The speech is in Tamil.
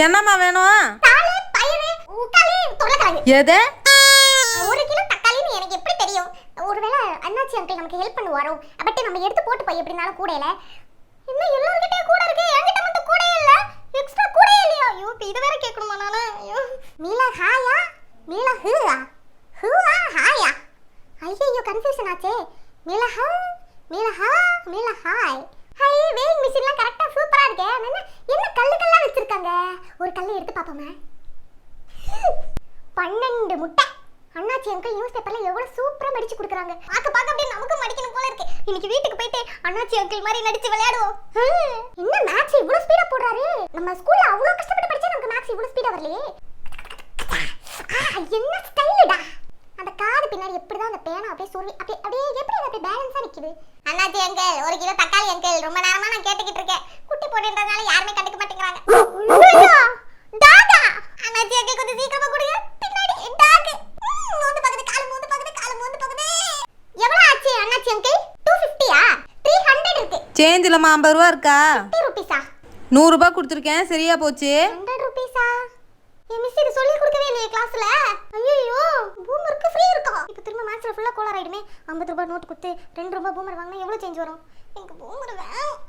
என்னம்மா வேணும்? தாளை, பயிறு, தக்காளி, உருளைக்கிழங்கு. எது? 1 கிலோ தக்காளின்னு எனக்கு எப்படி தெரியும்? ஒருவேளை அண்ணாச்சி அங்கிள் நமக்கு ஹெல்ப் பண்ணுவாரோ? பட் நம்ம எடுத்து போட்டு போய் எப்படினாலும் கூடையில. என்ன எல்லார்கிட்டயும் கூட இருக்கு, என்கிட்ட மட்டும் கூடையே இல்ல. எக்ஸ்ட்ரா கூடையே இல்லையா? ஐயோ, இது வேற கேட்கணுமா நானு? ஐயோ. மிளகாயா? மிளகுயா? ஹூவா ஹாயா? ஐயோ கன்ஃபியூஷன் ஆச்சே. மிளகா, மிளகா, மிளகாய். ஹை, வேயிங் மிஷின்லாம் கரெக்ட்டா சூப்பரா இருக்கே. என்ன கல்லுக்கல்லா வச்சிருக்காங்க? ஒரு கல்லை எடுத்து பாப்போமே. 12 முட்டை. அண்ணாச்சி அங்கிள் நியூஸ் பேப்பர்ல எவ்வளவு சூப்பரா மடிச்சு கொடுக்குறாங்க. பாக்க அப்படியே நமக்கு மடிக்கணும் போல இருக்கு. இன்னைக்கு வீட்டுக்கு போயிட்டு அண்ணாச்சி அங்கிள் மாதிரி நடிச்சு விளையாடுவோம். என்ன மேத்ஸ் இவ்வளவு ஸ்பீடா போடுறாரு? நம்ம ஸ்கூல்ல அவ்வளவு கஷ்டப்பட்டு படிச்சா நமக்கு மேத்ஸ் இவ்வளவு ஸ்பீடா வரலையே. என்ன ஸ்டைலுடா. அந்த காது பின்னாடி எப்படிதான் அந்த பேனா அப்படியே சொல்லி அப்படியே எப்படி அப்படியே பேலன்ஸா நிக்குது. அண்ணாச்சி அங்கிள் 1 கிலோ தக்காளி அங்கிள். ரொம்ப நேரமா நான் கேட்டுக்கிட்டு இருக்கேன். குட்டி போடுறதுனால யாருமே கண்டுக்க மாட்டேங்கிறாங்க. டாகா. அண்ணாச்சி அங்கிள் கொஞ்சம் சீக்கிரமா கொடுங்க. பின்னாடி டாக். மூந்து பக்கத்து கால் மூந்து பக்கத்து. எவ்வளவு ஆச்சு அண்ணாச்சி அங்கிள்? 250யா? 300 இருக்கு. சேஞ்ச் இல்லம்மா, 50 ரூபா இருக்கா? 50 ரூபீஸா? 100 ரூபாய் கொடுத்துருக்கேன், சரியா போச்சு. 100 ரூபீஸா? மிஸ் இது சொல்லி கொடுக்கவே இல்லையே கிளாஸ்ல. ஐயோ, பூமருக்கு ஃப்ரீ இருக்கா? இப்போ திரும்ப மேட்ச்ல ஃபுல்லா கோலர் ஆயிடுமே. 50 ரூபாய் நோட் கொடுத்து 2 ரூபாய் பூமர் வாங்கினா எவ்வளவு சேஞ்ச் வரும்? எனக்கு பூமர் வேணும்.